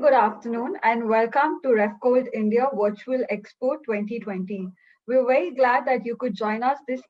good afternoon and welcome to RefCold India Virtual Expo 2020. We're very glad that you could join us this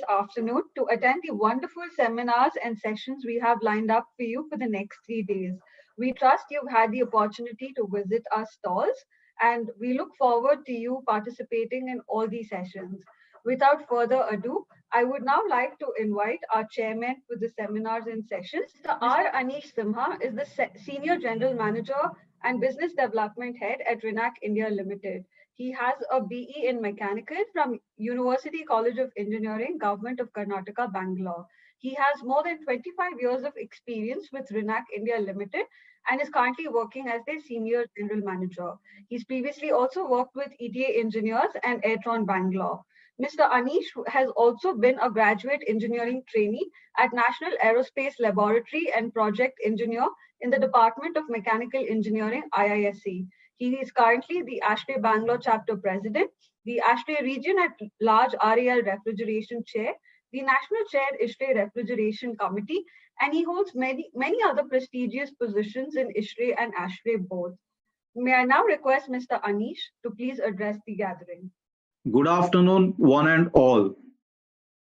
afternoon to attend the wonderful seminars and sessions we have lined up for you for the next 3 days. We trust you've had the opportunity to visit our stalls and we look forward to you participating in all these sessions. Without further ado, I would now like to invite our chairman for the seminars and sessions. Mr. R. Anish Simha is the Senior General Manager and Business Development Head at Renac India Limited. He has a BE in Mechanical from University College of Engineering, Government of Karnataka, Bangalore. He has more than 25 years of experience with Renac India Limited and is currently working as their Senior General Manager. He's previously also worked with ETA Engineers and Airtron Bangalore. Mr. Anish has also been a graduate engineering trainee at National Aerospace Laboratory and project engineer in the Department of Mechanical Engineering, IISc. He is currently the ASHRAE Bangalore chapter president, the ASHRAE region at large RAL refrigeration chair, the national chair ISHRAE refrigeration committee, and he holds many other prestigious positions in ISHRAE and ASHRAE both. May I now request Mr. Anish to please address the gathering. Good afternoon, one and all.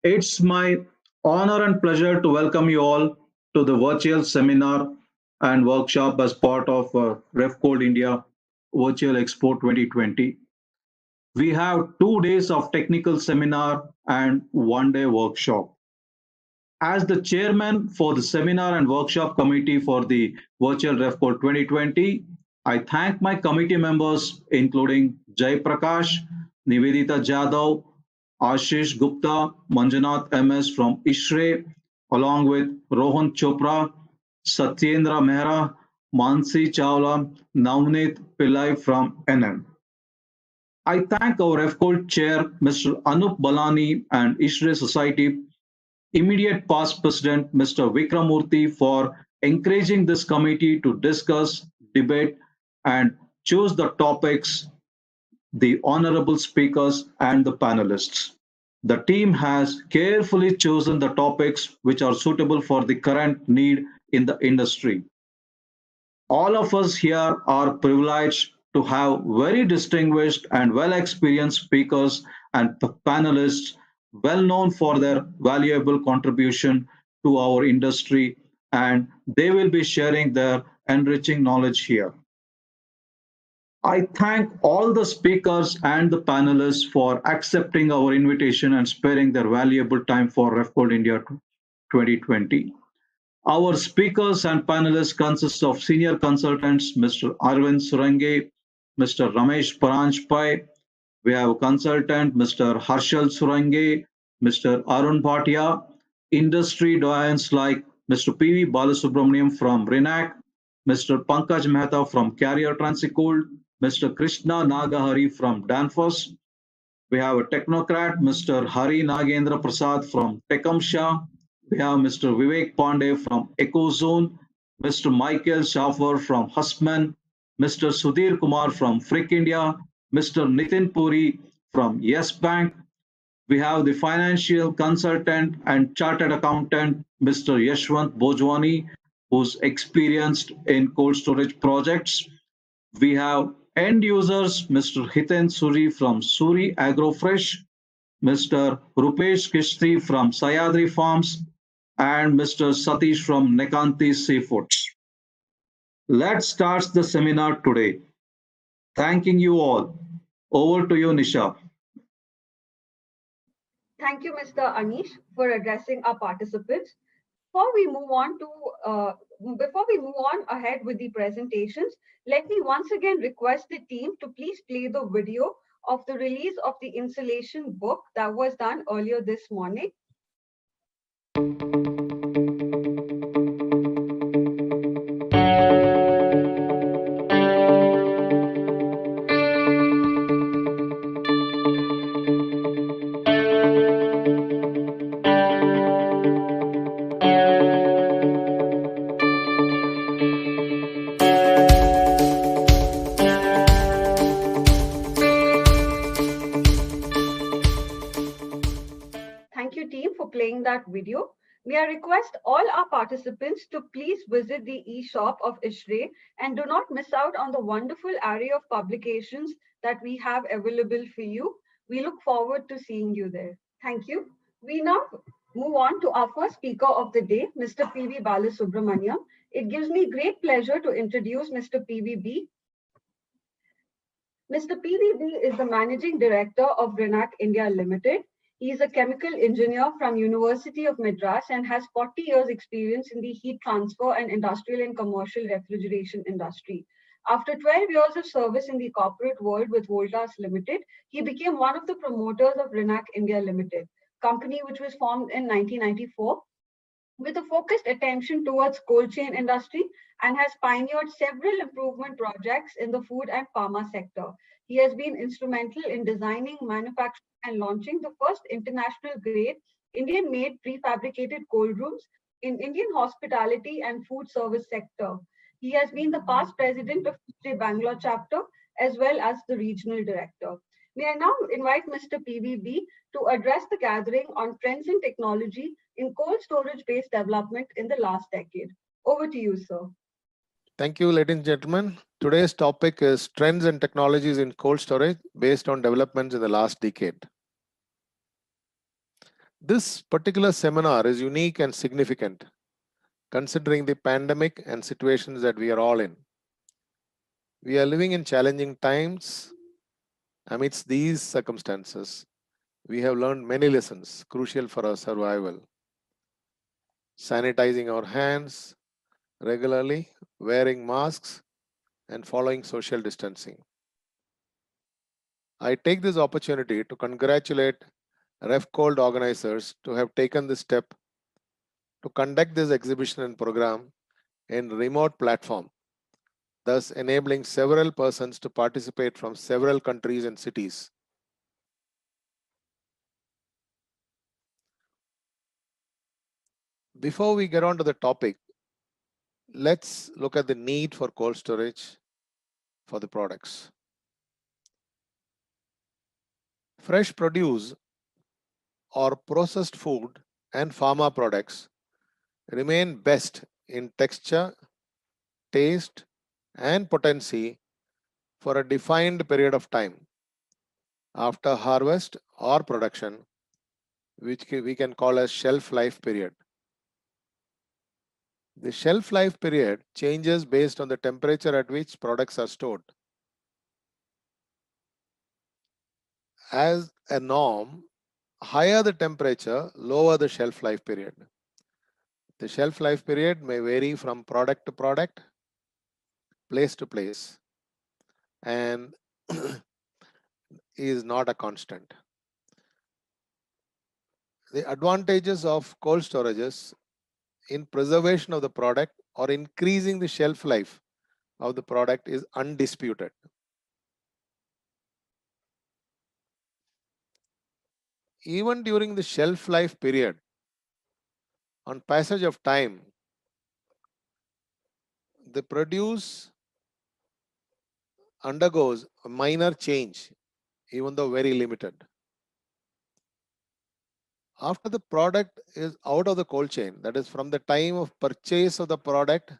It's my honor and pleasure to welcome you all to the virtual seminar and workshop as part of RefCold India Virtual Expo 2020. We have 2 days of technical seminar and 1 day workshop. As the chairman for the seminar and workshop committee for the virtual RefCold 2020, I thank my committee members including Jay Prakash, Nivedita Jadhav, Ashish Gupta, Manjunath MS from ISHRAE, along with Rohan Chopra, Satyendra Mehra, Mansi Chawla, Navneet Pillai from NM. I thank our RefCold chair, Mr. Anup Balani, and ISHRAE Society immediate past president, Mr. Vikramurthy, for encouraging this committee to discuss, debate, and choose the topics, the honorable speakers, and the panelists. The team has carefully chosen the topics which are suitable for the current need in the industry. All of us here are privileged to have very distinguished and well-experienced speakers and panelists well known for their valuable contribution to our industry, and they will be sharing their enriching knowledge here. I thank all the speakers and the panelists for accepting our invitation and sparing their valuable time for RefCold India 2020. Our speakers and panelists consist of senior consultants, Mr. Arvind Surange, Mr. Ramesh Paranjpai. We have consultant, Mr. Harshal Surange, Mr. Arun Bhatia, industry doyens like Mr. P.V. Balasubramaniam from Renac, Mr. Pankaj Mehta from Carrier Transicold, Mr. Krishna Nagahari from Danfoss. We have a technocrat, Mr. Hari Nagendra Prasad from Tecumseh. We have Mr. Vivek Pandey from Ecozone, Mr. Michael Schaffer from Hussmann, Mr. Sudhir Kumar from Frick India, Mr. Nitin Puri from Yes Bank. We have the financial consultant and chartered accountant, Mr. Yashwant Bojwani, who's experienced in cold storage projects. We have end users, Mr. Hiten Suri from Suri Agrofresh, Mr. Rupesh Kishti from Sayadri Farms, and Mr. Satish from Nekanti Seafoods. Let's start the seminar today. Thanking you all. Over to you, Nisha. Thank you, Mr. Anish, for addressing our participants. Before we move on ahead with the presentations, let me once again request the team to please play the video of the release of the installation book that was done earlier this morning. Thank you, team, for playing that video. May I request all our participants to please visit the e-shop of ISHRE and do not miss out on the wonderful array of publications that we have available for you. We look forward to seeing you there. Thank you. We now move on to our first speaker of the day, Mr. P.V. Balasubramaniam. It gives me great pleasure to introduce Mr. PVB. Mr. PVB is the Managing Director of Renac India Limited. He is a chemical engineer from University of Madras and has 40 years experience in the heat transfer and industrial and commercial refrigeration industry. After 12 years of service in the corporate world with Voltas Limited, he became one of the promoters of Renac India Limited, company which was formed in 1994 with a focused attention towards cold chain industry and has pioneered several improvement projects in the food and pharma sector. He has been instrumental in designing, manufacturing, and launching the first international grade Indian made prefabricated cold rooms in Indian hospitality and food service sector. He has been the past president of the Bangalore chapter as well as the regional director. May I now invite Mr. PVB to address the gathering on trends in technology in cold storage based development in the last decade. Over to you, sir. Thank you, ladies and gentlemen. Today's topic is trends and technologies in cold storage based on developments in the last decade. This particular seminar is unique and significant considering the pandemic and situations that we are all in. We are living in challenging times. Amidst these circumstances, we have learned many lessons crucial for our survival. Sanitizing our hands regularly, wearing masks, and following social distancing. I take this opportunity to congratulate RefCold organizers to have taken this step to conduct this exhibition and program in remote platform, thus enabling several persons to participate from several countries and cities. Before we get on to the topic, let's look at the need for cold storage for the products. Fresh produce or processed food and pharma products remain best in texture, taste, and potency for a defined period of time after harvest or production, which we can call as shelf life period. The shelf life period changes based on the temperature at which products are stored. As a norm, higher the temperature, lower the shelf life period. The shelf life period may vary from product to product, place to place, and is not a constant. The advantages of cold storages in preservation of the product or increasing the shelf life of the product is undisputed. Even during the shelf life period, on passage of time, the produce undergoes a minor change, even though very limited. After the product is out of the cold chain, that is from the time of purchase of the product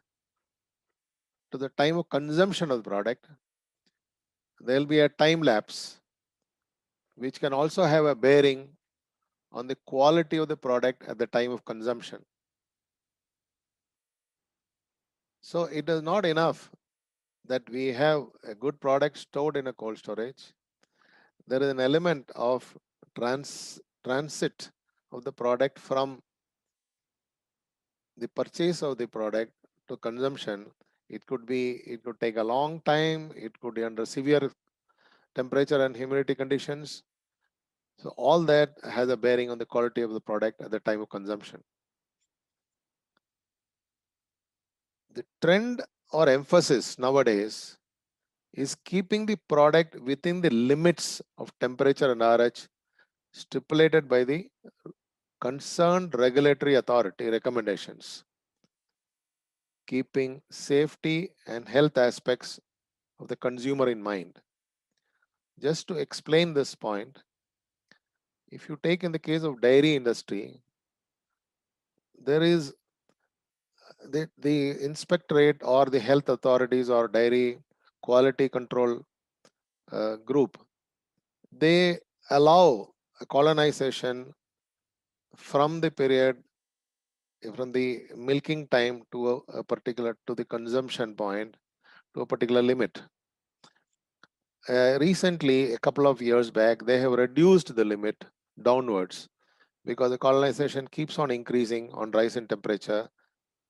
to the time of consumption of the product, there will be a time lapse, which can also have a bearing on the quality of the product at the time of consumption. So it is not enough that we have a good product stored in a cold storage. There is an element of transit of the product from the purchase of the product to consumption. It could take a long time. It could be under severe temperature and humidity conditions. So all that has a bearing on the quality of the product at the time of consumption. The trend or emphasis nowadays is keeping the product within the limits of temperature and RH stipulated by the concerned regulatory authority recommendations, keeping safety and health aspects of the consumer in mind. Just to explain this point, if you take in the case of dairy industry, there is the inspectorate or the health authorities or dairy quality control group, they allow a colonization from the period, from the milking time to a particular, to the consumption point, to a particular limit. Recently, a couple of years back, they have reduced the limit downwards because the colonization keeps on increasing on rise in temperature,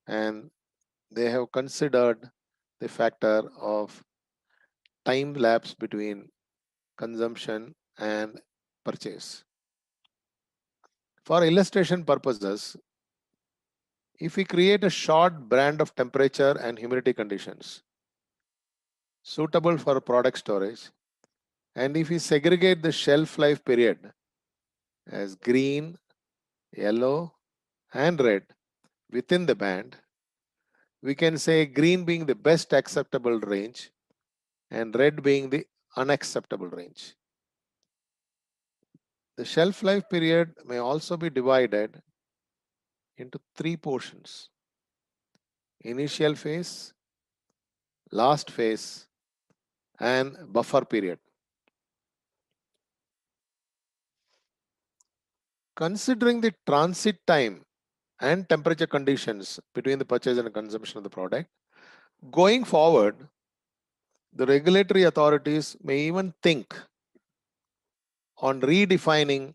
and they have considered the factor of time lapse between consumption and purchase. For illustration purposes, if we create a short band of temperature and humidity conditions suitable for product storage, and if we segregate the shelf life period as green, yellow, and red within the band, we can say green being the best acceptable range and red being the unacceptable range. The shelf life period may also be divided into three portions: initial phase, last phase, and buffer period. Considering the transit time and temperature conditions between the purchase and consumption of the product, going forward, the regulatory authorities may even think on redefining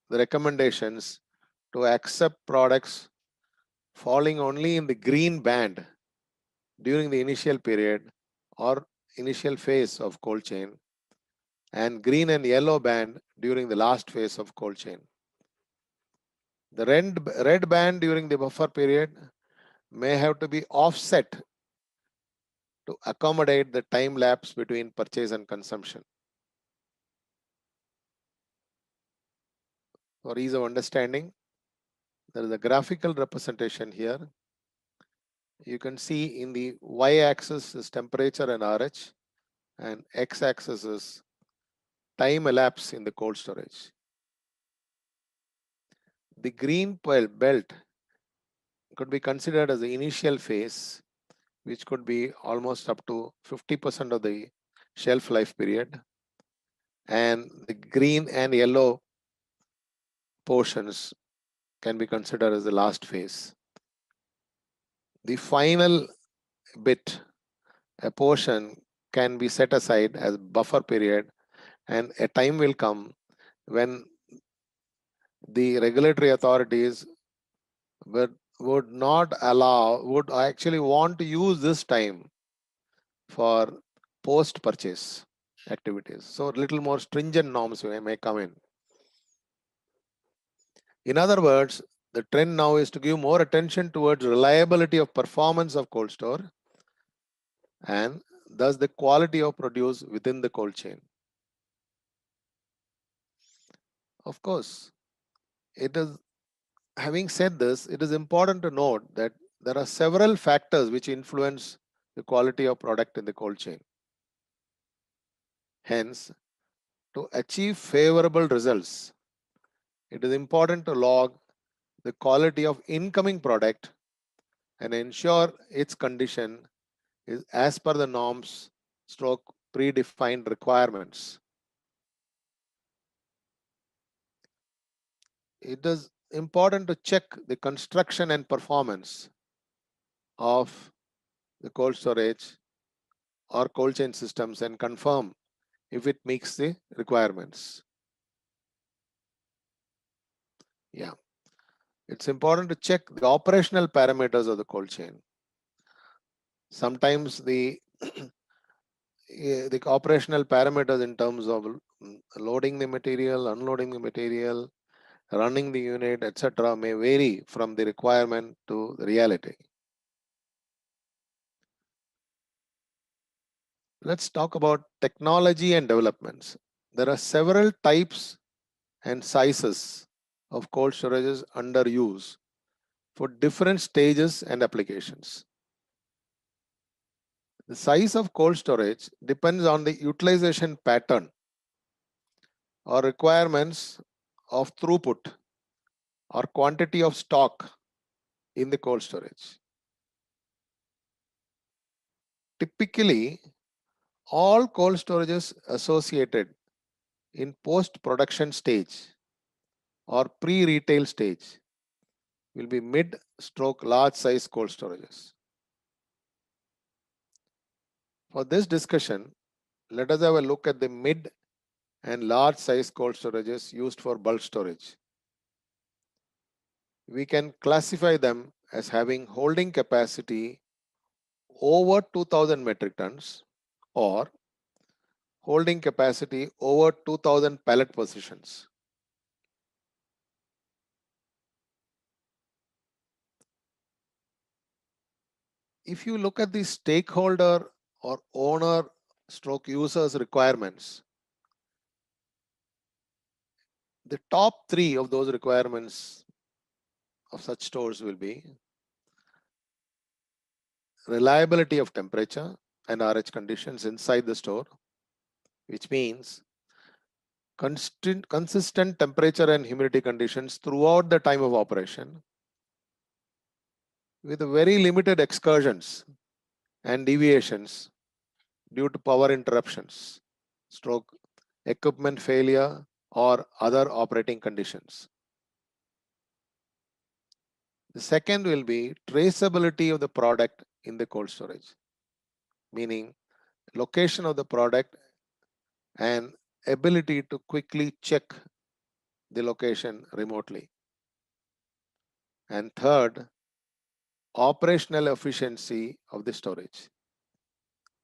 the recommendations to accept products falling only in the green band during the initial period or initial phase of cold chain, and green and yellow band during the last phase of cold chain. The red band during the buffer period may have to be offset to accommodate the time lapse between purchase and consumption. For ease of understanding, there is a graphical representation here. You can see in the y-axis is temperature and RH, and x-axis is time elapsed in the cold storage. The green belt could be considered as the initial phase, which could be almost up to 50% of the shelf life period, and the green and yellow portions can be considered as the last phase. The final bit, a portion, can be set aside as buffer period, and a time will come when the regulatory authorities would not allow, would actually want to use this time for post-purchase activities. So a little more stringent norms may come in. In other words, the trend now is to give more attention towards reliability of performance of cold store and thus the quality of produce within the cold chain. Of course, having said this, it is important to note that there are several factors which influence the quality of product in the cold chain. Hence, to achieve favorable results, it is important to log the quality of incoming product and ensure its condition is as per the norms / predefined requirements. It is important to check the construction and performance of the cold storage or cold chain systems and confirm if it meets the requirements. Yeah, it's important to check the operational parameters of the cold chain. Sometimes the operational parameters in terms of loading the material, unloading the material, running the unit, etc. may vary from the requirement to the reality. Let's talk about technology and developments. There are several types and sizes of cold storages under use for different stages and applications. The size of cold storage depends on the utilization pattern or requirements of throughput or quantity of stock in the cold storage. Typically, all cold storages associated in post-production stage or pre-retail stage will be mid-stroke large size cold storages. For this discussion, let us have a look at the mid and large size cold storages used for bulk storage. We can classify them as having holding capacity over 2000 metric tons or holding capacity over 2000 pallet positions. If you look at the stakeholder or owner stroke users requirements, the top 3 of those requirements of such stores will be reliability of temperature and RH conditions inside the store, which means consistent temperature and humidity conditions throughout the time of operation with very limited excursions and deviations due to power interruptions, stroke equipment failure or other operating conditions. The second will be traceability of the product in the cold storage, meaning location of the product and ability to quickly check the location remotely. And third, operational efficiency of the storage,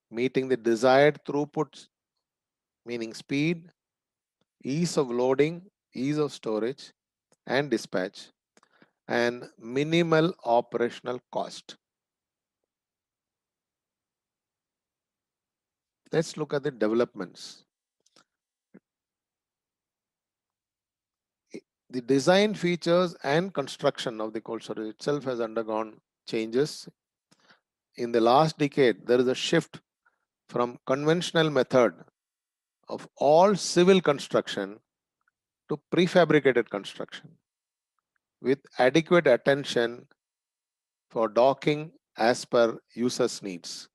meeting the desired throughputs, meaning speed, ease of loading, ease of storage and dispatch, and minimal operational cost. Let's look at the developments. The design features and construction of the cold storage itself has undergone changes. In the last decade, there is a shift from conventional method of all civil construction to prefabricated construction with adequate attention for docking as per users' needs.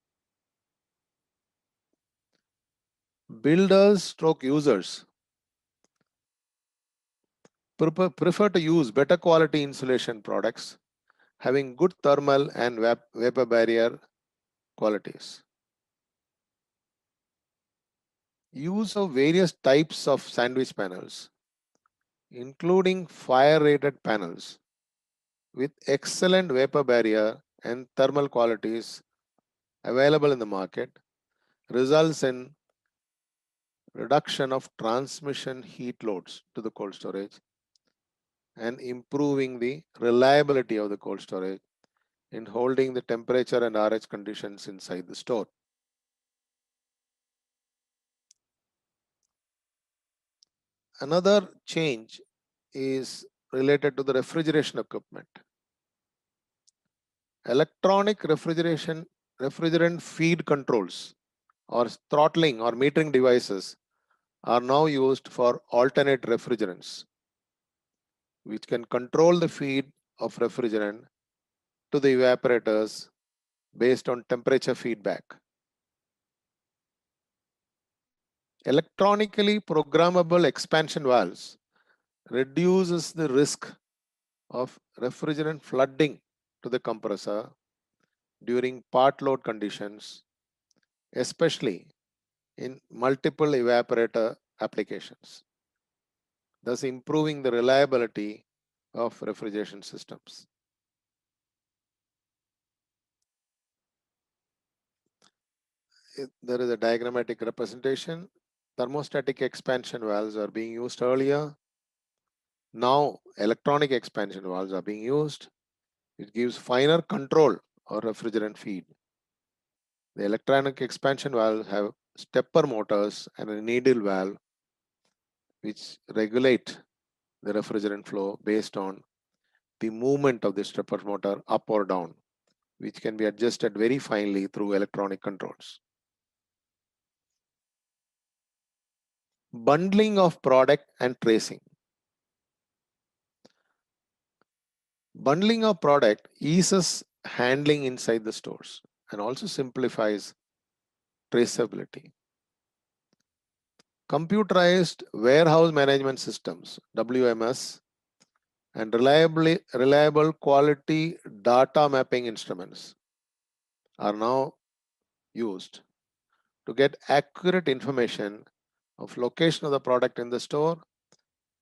Builders stroke users prefer to use better quality insulation products having good thermal and vapor barrier qualities. Use of various types of sandwich panels, including fire-rated panels with excellent vapor barrier and thermal qualities available in the market, results in reduction of transmission heat loads to the cold storage and improving the reliability of the cold storage in holding the temperature and RH conditions inside the store. Another change is related to the refrigeration equipment. Electronic refrigerant feed controls or throttling or metering devices are now used for alternate refrigerants, which can control the feed of refrigerant to the evaporators based on temperature feedback. Electronically programmable expansion valves reduces the risk of refrigerant flooding to the compressor during part load conditions, especially in multiple evaporator applications, thus improving the reliability of refrigeration systems. There is a diagrammatic representation. Thermostatic expansion valves are being used earlier. Now electronic expansion valves are being used. It gives finer control of refrigerant feed. The electronic expansion valves have stepper motors and a needle valve which regulate the refrigerant flow based on the movement of the stepper motor up or down, which can be adjusted very finely through electronic controls. Bundling of product and tracing. Bundling of product eases handling inside the stores and also simplifies traceability. Computerized warehouse management systems, WMS, and reliable quality data mapping instruments are now used to get accurate information of location of the product in the store,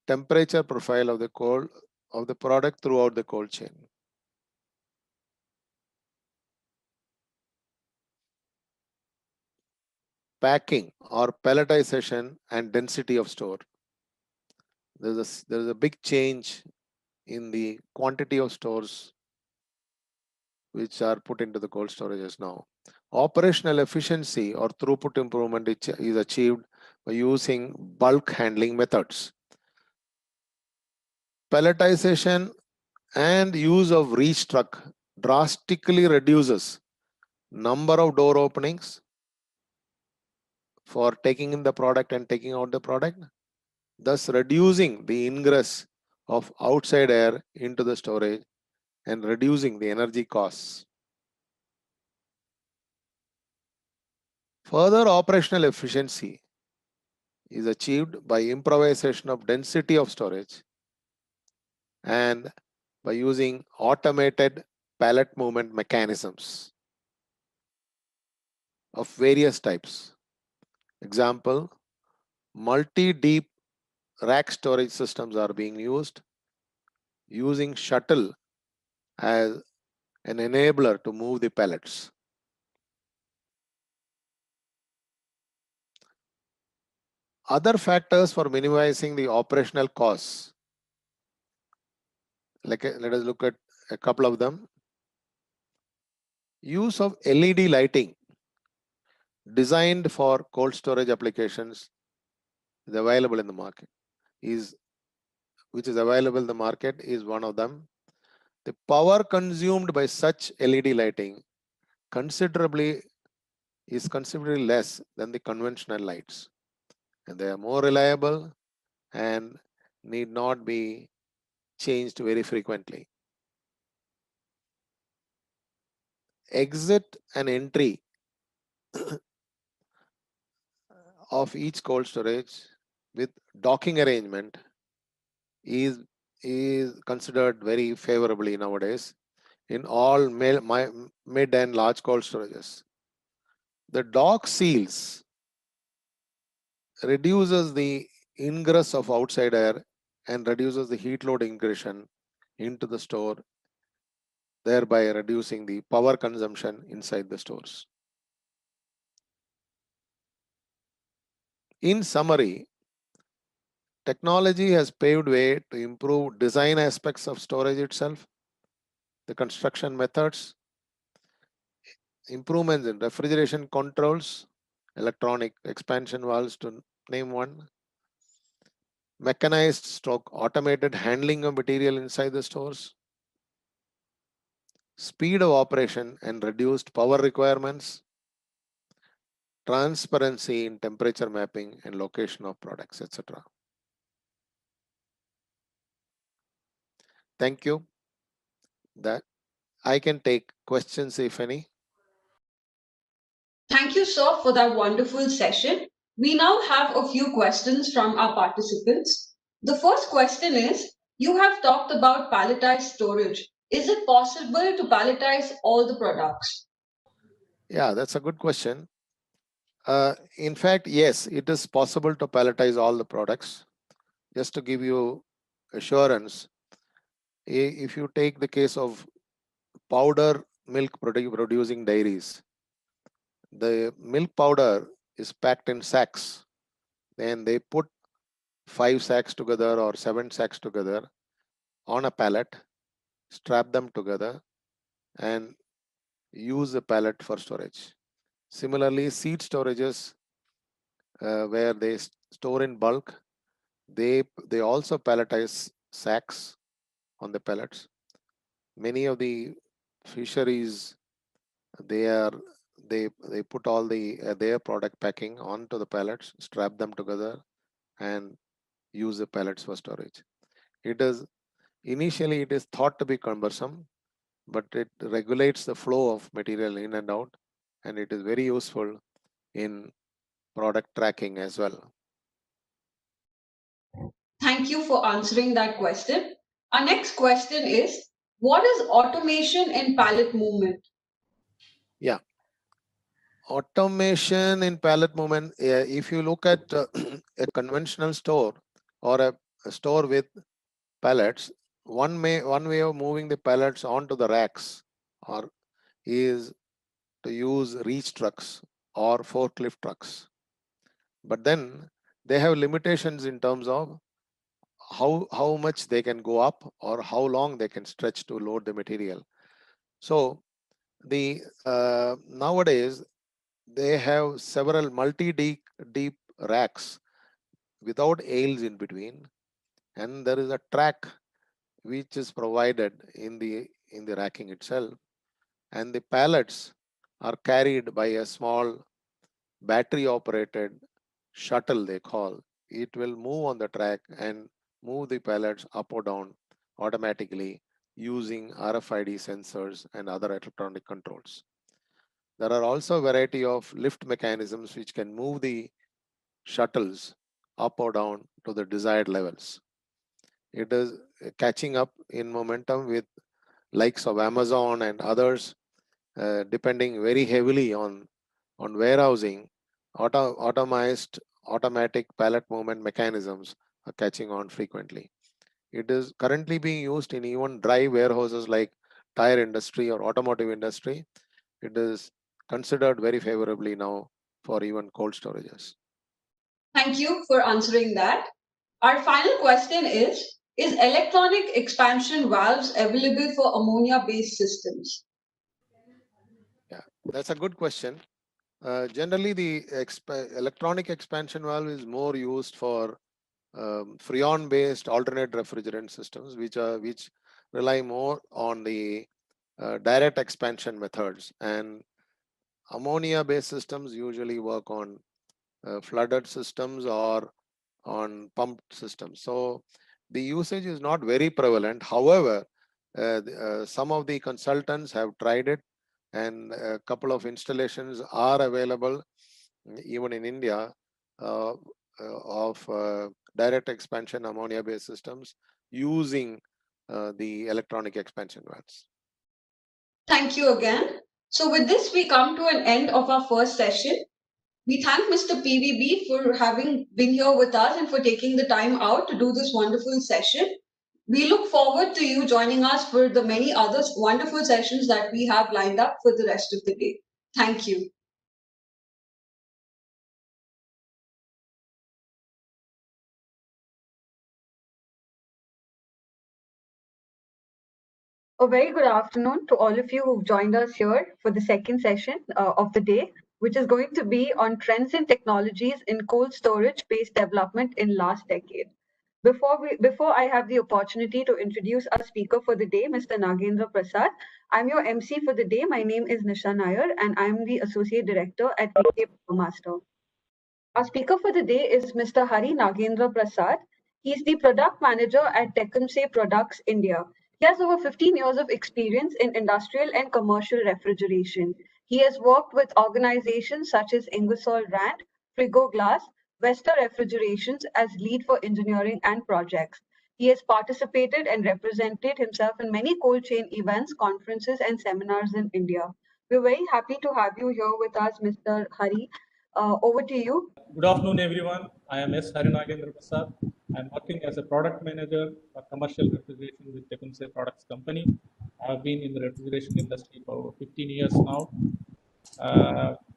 temperature profile of the product throughout the cold chain. Packing or palletization and density of store. There's a big change in the quantity of stores which are put into the cold storages now. Operational efficiency or throughput improvement is achieved by using bulk handling methods. Palletization and use of reach truck drastically reduces number of door openings for taking in the product and taking out the product, thus reducing the ingress of outside air into the storage and reducing the energy costs. Further operational efficiency is achieved by improvisation of density of storage and by using automated pallet movement mechanisms of various types. Example, multi-deep rack storage systems are being used using shuttle as an enabler to move the pallets. Other factors for minimizing the operational costs, let us look at a couple of them. Use of LED lighting designed for cold storage applications is available in the market. Which is available in the market is one of them. The power consumed by such LED lighting is considerably less than the conventional lights, and they are more reliable and need not be changed very frequently. Exit and entry of each cold storage with docking arrangement is considered very favorably nowadays in all mid and large cold storages. The dock seals reduces the ingress of outside air and reduces the heat load ingression into the store, thereby reducing the power consumption inside the stores. In summary, technology has paved way to improve design aspects of storage itself, the construction methods, improvements in refrigeration controls, electronic expansion valves to name one, mechanized stroke automated handling of material inside the stores, speed of operation and reduced power requirements, transparency in temperature mapping and location of products, etc. Thank you. That I can take questions if any. Thank you, sir, for that wonderful session. We now have a few questions from our participants. The first question is, you have talked about palletized storage. Is it possible to palletize all the products? Yeah, that's a good question. In fact, yes, it is possible to palletize all the products. Just to give you assurance, if you take the case of powder milk producing dairies, the milk powder is packed in sacks. Then they put 5 sacks together or 7 sacks together on a pallet, strap them together, and use the pallet for storage. Similarly, seed storages where they store in bulk, they also palletize sacks on the pallets. Many of the fisheries, they put all their product packing onto the pallets, strap them together, and use the pallets for storage. It is Initially, it is thought to be cumbersome, but it regulates the flow of material in and out, and it is very useful in product tracking as well. Thank you for answering that question. Our next question is, what is automation in pallet movement? Yeah. Automation in pallet movement, if you look at a conventional store or a store with pallets, one way of moving the pallets onto the racks or is to use reach trucks or forklift trucks. But then they have limitations in terms of how much they can go up or how long they can stretch to load the material. So the nowadays they have several multi-deep racks without aisles in between, and there is a track which is provided in the racking itself, and the pallets are carried by a small battery operated shuttle, they call. It will move on the track and move the pallets up or down automatically using RFID sensors and other electronic controls. There are also a variety of lift mechanisms which can move the shuttles up or down to the desired levels. It is catching up in momentum with likes of Amazon and others, depending very heavily on warehousing. Automatic pallet movement mechanisms are catching on frequently. It is currently being used in even dry warehouses like tire industry or automotive industry. It is considered very favorably now for even cold storages. Thank you for answering that. Our final question is electronic expansion valves available for ammonia-based systems? Yeah, that's a good question. Generally, the electronic expansion valve is more used for Freon-based alternate refrigerant systems, which rely more on the direct expansion methods, and ammonia-based systems usually work on flooded systems or on pumped systems. So the usage is not very prevalent. However, some of the consultants have tried it, and a couple of installations are available even in India of direct expansion ammonia-based systems using the electronic expansion valves. Thank you again. So with this, we come to an end of our first session. We thank Mr. PVB for having been here with us and for taking the time out to do this wonderful session. We look forward to you joining us for the many other wonderful sessions that we have lined up for the rest of the day. Thank you. A very good afternoon to all of you who've joined us here for the second session of the day, which is going to be on trends and technologies in cold storage-based development in last decade. Before I have the opportunity to introduce our speaker for the day, Mr. Nagendra Prasad, I'm your MC for the day. My name is Nisha Nair, and I'm the Associate Director at VK Master. Our speaker for the day is Mr. Hari Nagendra Prasad. He's the Product Manager at Tecumseh Products India. He has over 15 years of experience in industrial and commercial refrigeration. He has worked with organizations such as Ingersoll Rand, Frigo Glass, Vesta Refrigerations as lead for engineering and projects. He has participated and represented himself in many cold chain events, conferences, and seminars in India. We're very happy to have you here with us, Mr. Hari. Over to you. Good afternoon, everyone. I am S. Harinagendra Prasad. I am working as a product manager for commercial refrigeration with Tecumseh Products Company. I have been in the refrigeration industry for over 15 years now.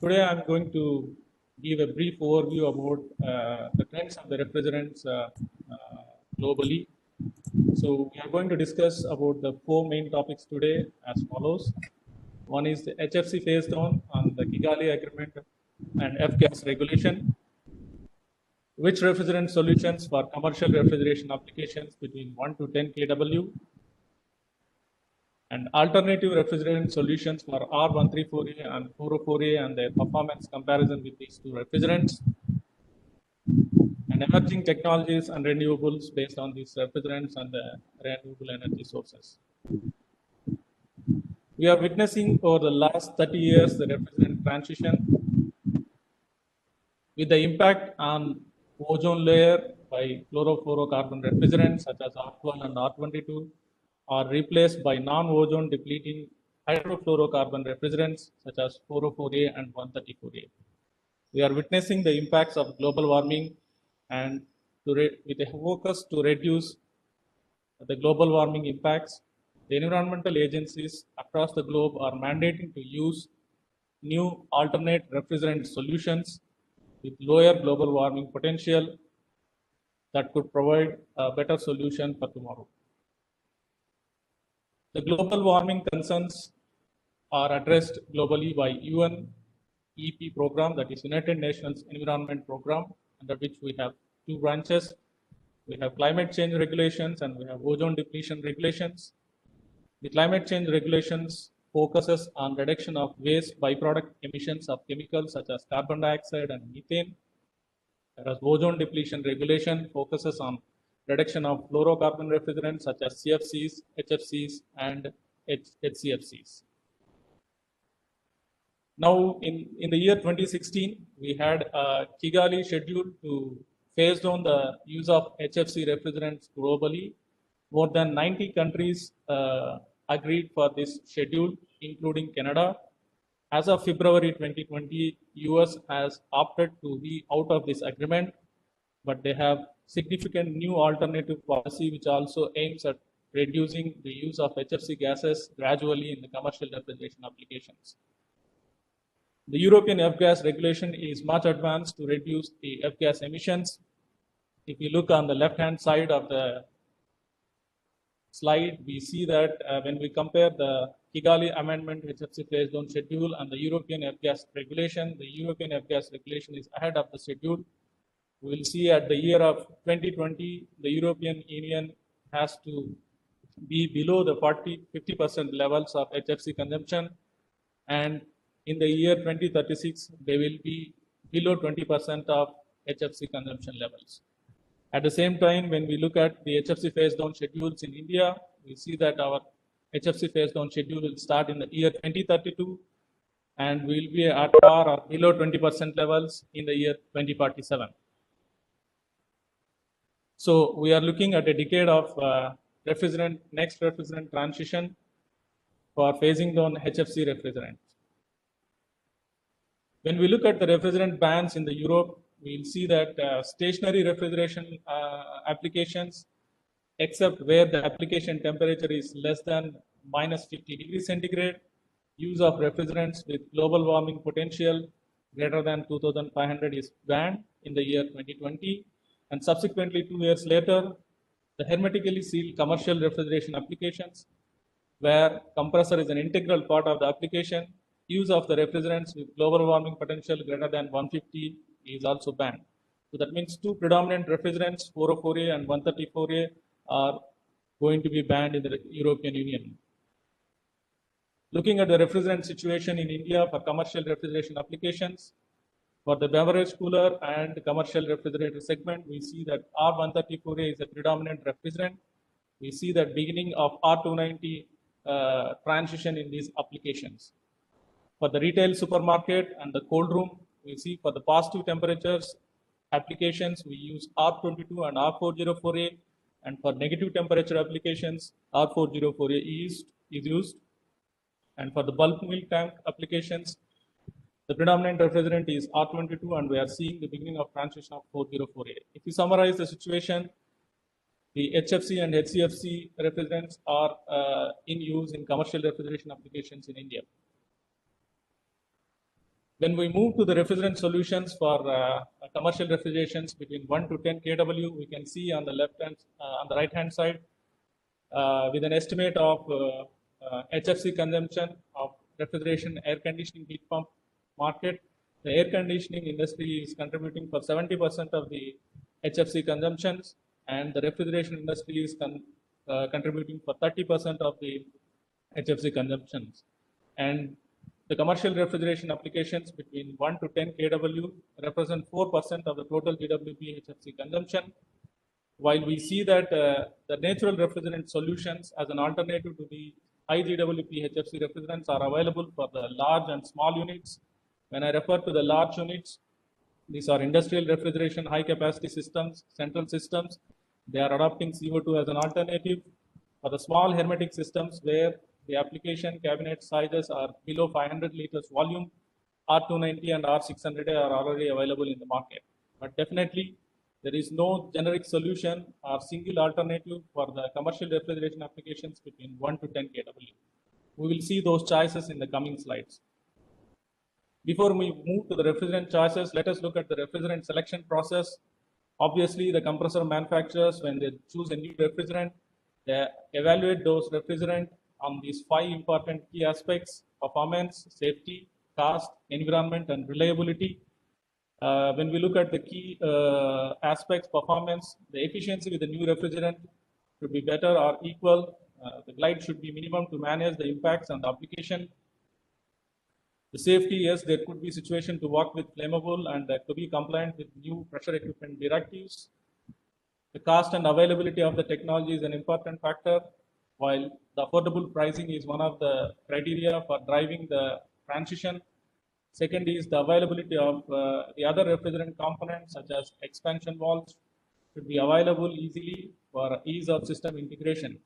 Today, I am going to give a brief overview about the trends of the refrigerants globally. So, we are going to discuss about the four main topics today as follows. One is the HFC phase down on the Kigali Agreement and F-gas regulation, which refrigerant solutions for commercial refrigeration applications between 1 to 10 kW, and alternative refrigerant solutions for R134A and 404A and their performance comparison with these two refrigerants. and emerging technologies and renewables based on these refrigerants and the renewable energy sources. We are witnessing over the last 30 years the refrigerant transition with the impact on ozone layer by chlorofluorocarbon refrigerants such as R12 and R22 are replaced by non-ozone depleting hydrofluorocarbon refrigerants such as 404A and 134A. We are witnessing the impacts of global warming and with a focus to reduce the global warming impacts, the environmental agencies across the globe are mandating to use new alternate refrigerant solutions with lower global warming potential that could provide a better solution for tomorrow. The global warming concerns are addressed globally by UNEP program, that is United Nations Environment Program, under which we have two branches. We have climate change regulations and we have ozone depletion regulations. The climate change regulations focuses on reduction of waste byproduct emissions of chemicals such as carbon dioxide and methane, whereas ozone depletion regulation focuses on reduction of fluorocarbon refrigerants such as CFCs, HFCs, and HCFCs. Now, in the year 2016, we had a Kigali schedule to phase down the use of HFC refrigerants globally. More than 90 countries agreed for this schedule, including Canada. As of February 2020, US has opted to be out of this agreement, but they have significant new alternative policy which also aims at reducing the use of HFC gases gradually in the commercial refrigeration applications. The European F-gas regulation is much advanced to reduce the F-gas emissions. If you look on the left-hand side of the slide, we see that when we compare the Kigali Amendment HFC phase down schedule and the European F-gas regulation, the European F-gas regulation is ahead of the schedule. We will see at the year of 2020, the European Union has to be below the 50% levels of HFC consumption, and in the year 2036, they will be below 20% of HFC consumption levels. At the same time, when we look at the HFC phase down schedules in India, we see that our HFC phase down schedule will start in the year 2032 and will be at par or below 20% levels in the year 2047. So we are looking at a decade of next refrigerant transition for phasing down HFC refrigerants. When we look at the refrigerant bans in the Europe, we'll see that stationary refrigeration applications, except where the application temperature is less than minus 50 degrees centigrade, use of refrigerants with global warming potential greater than 2,500 is banned in the year 2020. And subsequently, 2 years later, the hermetically sealed commercial refrigeration applications, where compressor is an integral part of the application, use of the refrigerants with global warming potential greater than 150 is also banned. So that means two predominant refrigerants, 404A and 134A, are going to be banned in the European Union. Looking at the refrigerant situation in India for commercial refrigeration applications, for the beverage cooler and commercial refrigerator segment, we see that R134A is a predominant refrigerant. We see that beginning of R290 transition in these applications. For the retail supermarket and the cold room, we see for the positive temperatures applications, we use R22 and R404A, and for negative temperature applications, R404A is used. And for the bulk milk tank applications, the predominant refrigerant is R22, and we are seeing the beginning of transition of 404A. If we summarize the situation, the HFC and HCFC refrigerants are in use in commercial refrigeration applications in India. When we move to the refrigerant solutions for commercial refrigerations between 1 to 10 kW, we can see on the on the right hand side, with an estimate of HFC consumption of refrigeration air conditioning heat pump market, the air conditioning industry is contributing for 70% of the HFC consumptions, and the refrigeration industry is contributing for 30% of the HFC consumptions. And The commercial refrigeration applications between 1 to 10 kW represent 4% of the total GWP HFC consumption, while we see that the natural refrigerant solutions as an alternative to the high GWP HFC refrigerants are available for the large and small units. When I refer to the large units, these are industrial refrigeration, high capacity systems, central systems. They are adopting CO2 as an alternative. For the small hermetic systems where the application cabinet sizes are below 500 liters volume, R290 and R600 are already available in the market. But definitely, there is no generic solution or single alternative for the commercial refrigeration applications between 1 to 10 kW. We will see those choices in the coming slides. Before we move to the refrigerant choices, let us look at the refrigerant selection process. Obviously, the compressor manufacturers, when they choose a new refrigerant, they evaluate those refrigerant on these 5 important key aspects: performance, safety, cost, environment, and reliability. When we look at the key aspects, performance, the efficiency with the new refrigerant should be better or equal. The glide should be minimum to manage the impacts on the application. The safety, yes, there could be situation to work with flammable and to be compliant with new pressure equipment directives. The cost and availability of the technology is an important factor, while the affordable pricing is one of the criteria for driving the transition. Second is the availability of the other refrigerant components such as expansion valves should be available easily for ease of system integration.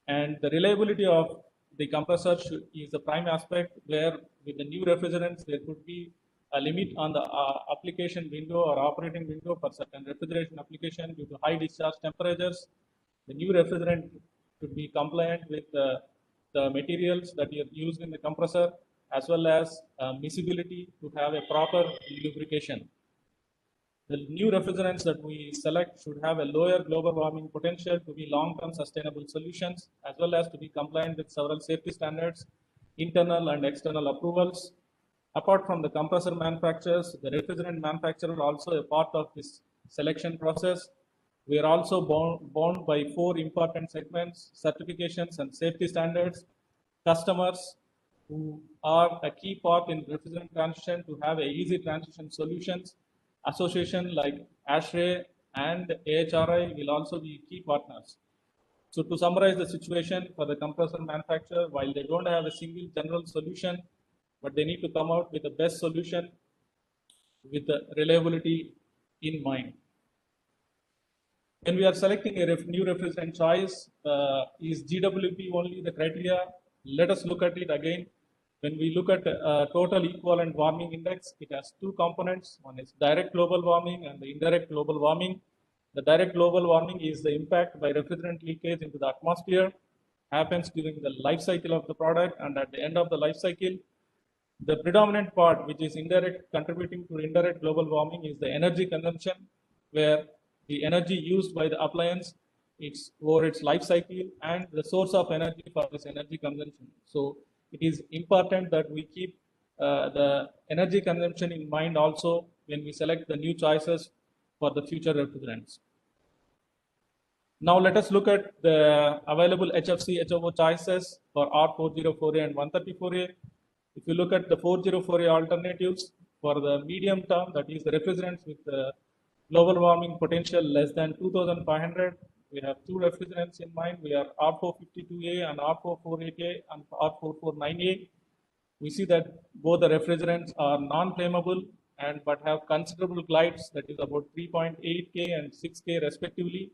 And the reliability of the compressor is the prime aspect, where with the new refrigerants there could be a limit on the application window or operating window for certain refrigeration application due to high discharge temperatures. The new refrigerant should be compliant with the materials that are used in the compressor, as well as miscibility to have a proper lubrication. The new refrigerants that we select should have a lower global warming potential to be long-term sustainable solutions, as well as to be compliant with several safety standards, internal and external approvals. Apart from the compressor manufacturers, the refrigerant manufacturer also a part of this selection process. We are also bound by 4 important segments: certifications and safety standards, customers who are a key part in refrigerant transition to have a easy transition solutions, association like ASHRAE and AHRI will also be key partners. So to summarize the situation for the compressor manufacturer, while they don't have a single general solution, but they need to come out with the best solution with the reliability in mind. When we are selecting a new refrigerant choice, is GWP only the criteria? Let us look at it again. When we look at total equivalent warming index, it has 2 components. One is direct global warming and the indirect global warming. The direct global warming is the impact by refrigerant leakage into the atmosphere, happens during the life cycle of the product and at the end of the life cycle. The predominant part, which is indirect, contributing to indirect global warming, is the energy consumption, where the energy used by the appliance, it's over its life cycle and the source of energy for this energy consumption. So it is important that we keep the energy consumption in mind also when we select the new choices for the future refrigerants. Now let us look at the available HFC HFO choices for R404A and 134A. If you look at the 404A alternatives for the medium term, that is the refrigerants with the global warming potential less than 2,500, we have 2 refrigerants in mind. We are R452A and R448A and R449A. We see that both the refrigerants are non-flammable but have considerable glides, that is about 3.8K and 6K respectively.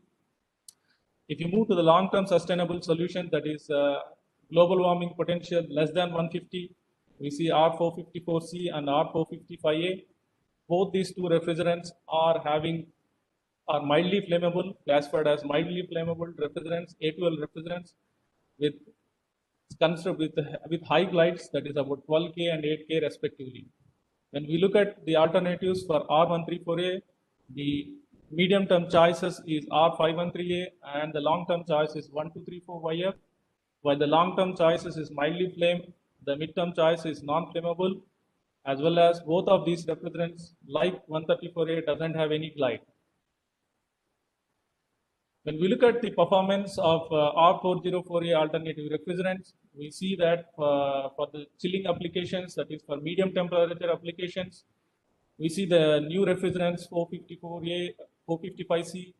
If you move to the long-term sustainable solution, that is global warming potential less than 150, we see R454C and R455A. Both these 2 refrigerants are mildly flammable, classified as mildly flammable refrigerants, A2L refrigerants with high glides, that is about 12K and 8K respectively. When we look at the alternatives for R134A, the medium-term choices is R513A and the long-term choice is 1234YF, while the long-term choices is mildly flame, the mid-term choice is non-flammable, as well as both of these refrigerants, like 134A, doesn't have any glide. When we look at the performance of R404A alternative refrigerants, we see that for the chilling applications, that is for medium temperature applications, we see the new refrigerants 454A, 455C,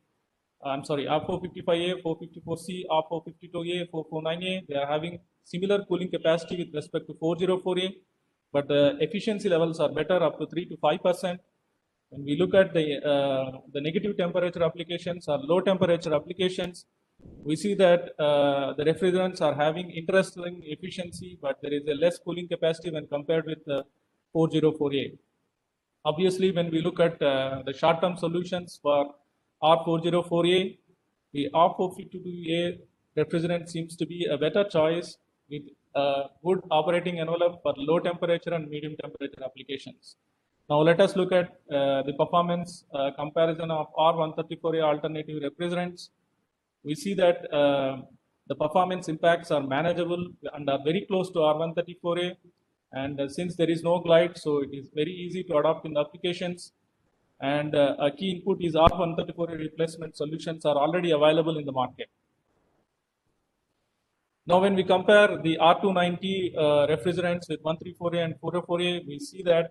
I'm sorry, R455A, 454C, R452A, 449A, they are having similar cooling capacity with respect to 404A, but the efficiency levels are better up to 3 to 5%. When we look at the negative temperature applications or low temperature applications, we see that the refrigerants are having interesting efficiency, but there is a less cooling capacity when compared with the 404A. Obviously, when we look at the short-term solutions for R404A, the R452A refrigerant seems to be a better choice with a good operating envelope for low temperature and medium temperature applications. Now let us look at the performance comparison of R134A alternative refrigerants. We see that the performance impacts are manageable and are very close to R134A. And since there is no glide, so it is very easy to adopt in the applications. And a key input is R134A replacement solutions are already available in the market. Now, when we compare the R290 refrigerants with 134A and 404A, we see that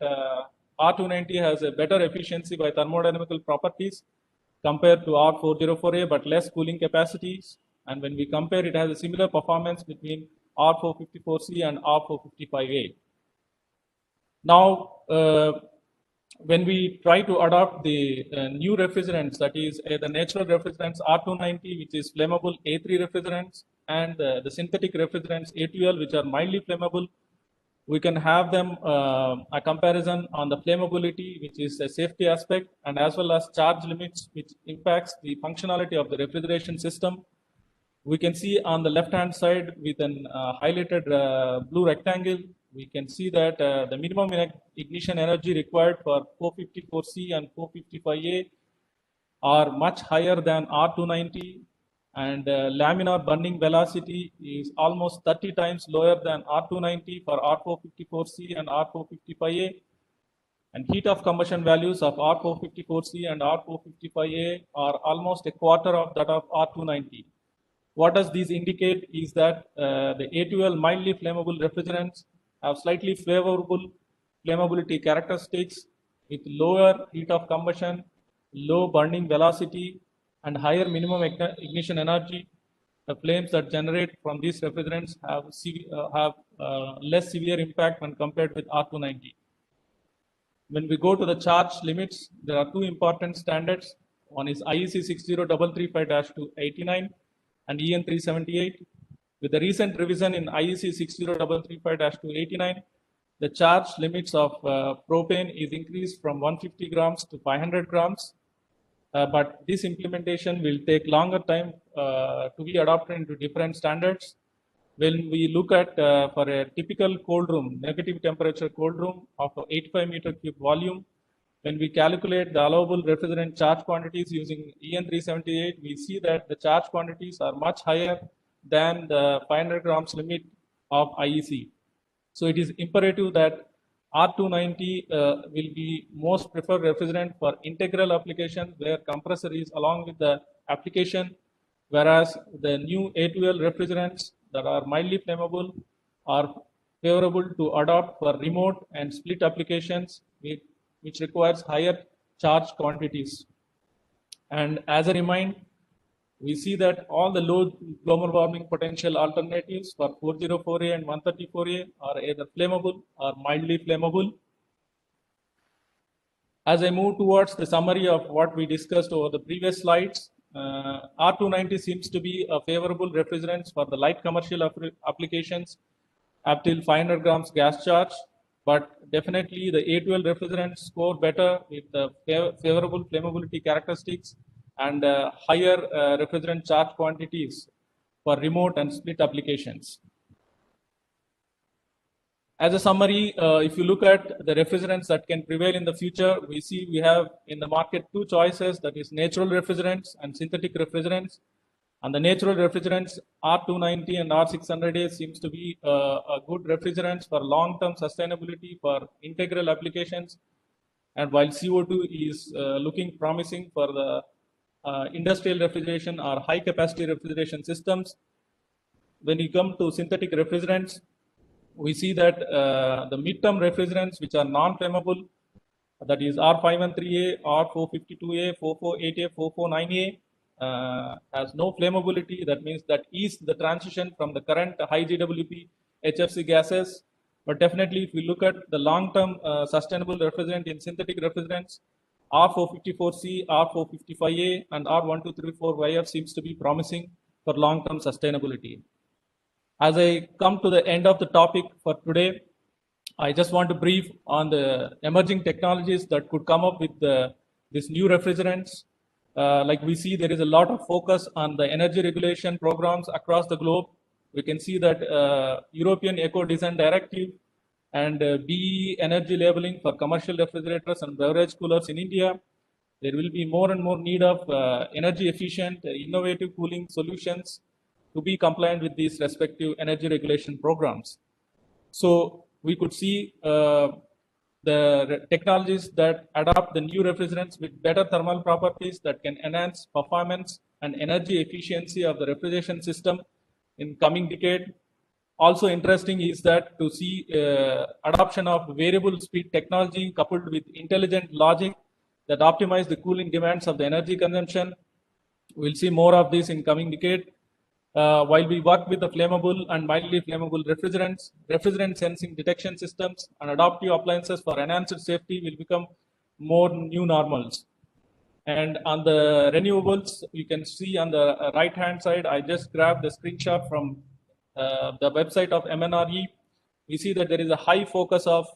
R290 has a better efficiency by thermodynamical properties compared to R404A, but less cooling capacities. And when we compare, it has a similar performance between R454C and R455A. Now, when we try to adopt the new refrigerants, that is the natural refrigerants R290, which is flammable A3 refrigerants, and the synthetic refrigerants A2L, which are mildly flammable, we can have them a comparison on the flammability, which is a safety aspect, and as well as charge limits, which impacts the functionality of the refrigeration system. We can see on the left-hand side with an highlighted blue rectangle, we can see that the minimum ignition energy required for 454C and 455A are much higher than R290, and laminar burning velocity is almost 30 times lower than R290 for R454C and R455A, and heat of combustion values of R454C and R455A are almost a quarter of that of R290. What does this indicate is that the A2L mildly flammable refrigerants have slightly favorable flammability characteristics with lower heat of combustion, low burning velocity, and higher minimum ignition energy. The flames that generate from these refrigerants have less severe impact when compared with R290. When we go to the charge limits, there are two important standards. One is IEC 60335-289 and EN 378. With the recent revision in IEC 60335-289, the charge limits of propane is increased from 150 grams to 500 grams. But this implementation will take longer time to be adopted into different standards. When we look at for a typical cold room, negative temperature cold room of 85 meter cube volume, when we calculate the allowable refrigerant charge quantities using EN 378, we see that the charge quantities are much higher than the 500 grams limit of IEC. So it is imperative that R290 will be most preferred refrigerant for integral application where compressor is along with the application, whereas the new A2L refrigerants that are mildly flammable are favorable to adopt for remote and split applications which requires higher charge quantities. And as a reminder, we see that all the low global warming potential alternatives for 404A and 134A are either flammable or mildly flammable. As I move towards the summary of what we discussed over the previous slides, R290 seems to be a favorable refrigerant for the light commercial applications up till 500 grams gas charge, but definitely the A2L refrigerants score better with the favorable flammability characteristics and higher refrigerant charge quantities for remote and split applications. As a summary, if you look at the refrigerants that can prevail in the future, we see we have in the market two choices, that is natural refrigerants and synthetic refrigerants. And the natural refrigerants R290 and R600A seems to be a good refrigerants for long-term sustainability for integral applications. And while CO2 is looking promising for the industrial refrigeration or high capacity refrigeration systems. When you come to synthetic refrigerants, we see that the midterm refrigerants which are non-flammable, that is R513A, R452A, 448A, 449A, has no flammability. That means that is the transition from the current high GWP HFC gases. But definitely, if we look at the long-term sustainable refrigerant in synthetic refrigerants, R454C, R455A, and R1234YF seems to be promising for long-term sustainability. As I come to the end of the topic for today, I just want to brief on the emerging technologies that could come up with these new refrigerants. Like we see, there is a lot of focus on the energy regulation programs across the globe. We can see that European Eco Design Directive and BEE energy labeling for commercial refrigerators and beverage coolers in India. There will be more and more need of energy efficient, innovative cooling solutions to be compliant with these respective energy regulation programs. So we could see the technologies that adopt the new refrigerants with better thermal properties that can enhance performance and energy efficiency of the refrigeration system in coming decade. Also interesting is that to see adoption of variable speed technology coupled with intelligent logic that optimize the cooling demands of the energy consumption. We'll see more of this in coming decade. While we work with the flammable and mildly flammable refrigerants, refrigerant sensing detection systems and adaptive appliances for enhanced safety will become more new normals. And on the renewables, you can see on the right-hand side, I just grabbed the screenshot from the website of MNRE. We see that there is a high focus of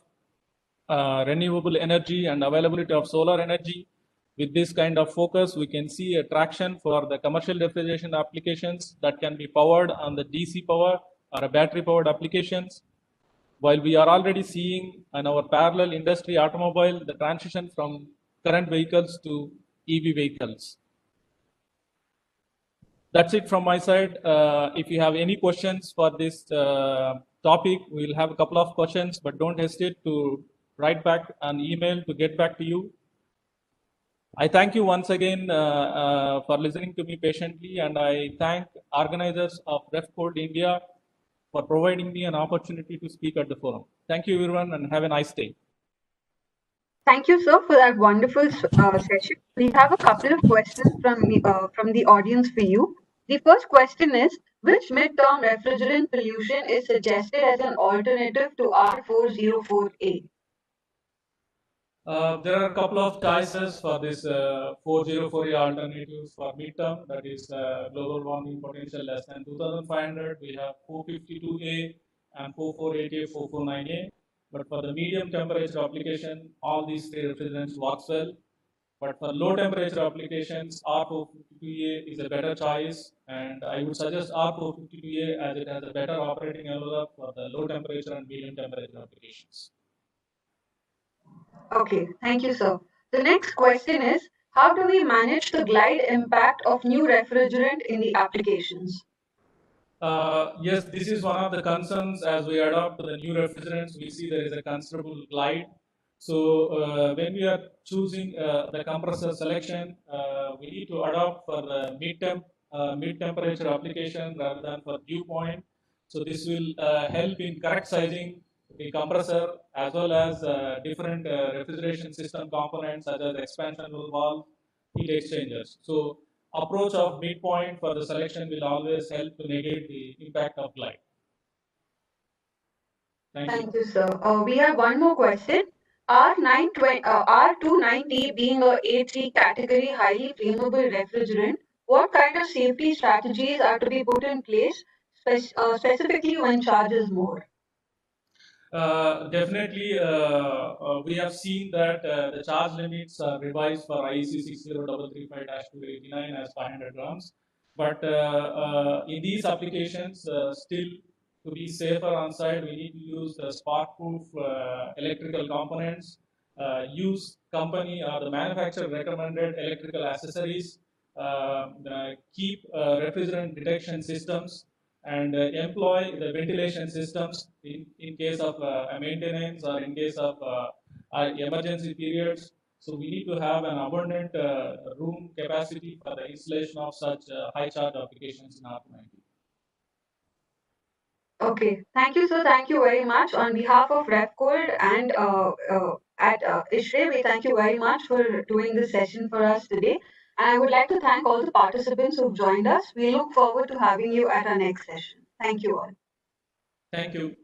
renewable energy and availability of solar energy. With this kind of focus, we can see a traction for the commercial refrigeration applications that can be powered on the DC power or a battery powered applications. While we are already seeing in our parallel industry automobile, the transition from current vehicles to EV vehicles. That's it from my side. If you have any questions for this topic, we'll have a couple of questions, but don't hesitate to write back an email to get back to you. I thank you once again for listening to me patiently, and I thank organizers of RefCold India for providing me an opportunity to speak at the forum. Thank you, everyone, and have a nice day. Thank you, sir, for that wonderful session. We have a couple of questions from the audience for you. The first question is, which midterm refrigerant pollution is suggested as an alternative to R404A? There are a couple of choices for this 404A alternatives for midterm, that is global warming potential less than 2500. We have 452A and 448A, 449A. But for the medium temperature application, all these three refrigerants works well. But for low temperature applications, R452A is a better choice, and I would suggest R452A as it has a better operating envelope for the low temperature and medium temperature applications. Okay, thank you, sir. The next question is, how do we manage the glide impact of new refrigerant in the applications? Yes, this is one of the concerns as we adopt the new refrigerants. We see there is a considerable glide. So when we are choosing the compressor selection, we need to adopt for the mid-temperature application rather than for dew point. So this will help in correct sizing the compressor as well as different refrigeration system components such as expansion valve, heat exchangers. So approach of midpoint for the selection will always help to negate the impact of glide. Thank you, sir. We have one more question. R290 being a A3 category highly flammable refrigerant, what kind of safety strategies are to be put in place, specifically when charge is more? Definitely, we have seen that the charge limits are revised for IEC 60335-289 as 500 grams. But in these applications, still to be safer on site, we need to use the spark-proof electrical components, use company or the manufacturer recommended electrical accessories, keep refrigerant detection systems, and employ the ventilation systems in case of maintenance or in case of emergency periods. So we need to have an abundant room capacity for the installation of such high charge applications in R290. Okay, thank you, sir. Thank you very much. On behalf of RevCold and at ISHRE, we thank you very much for doing this session for us today. And I would like to thank all the participants who've joined us. We look forward to having you at our next session. Thank you all. Thank you.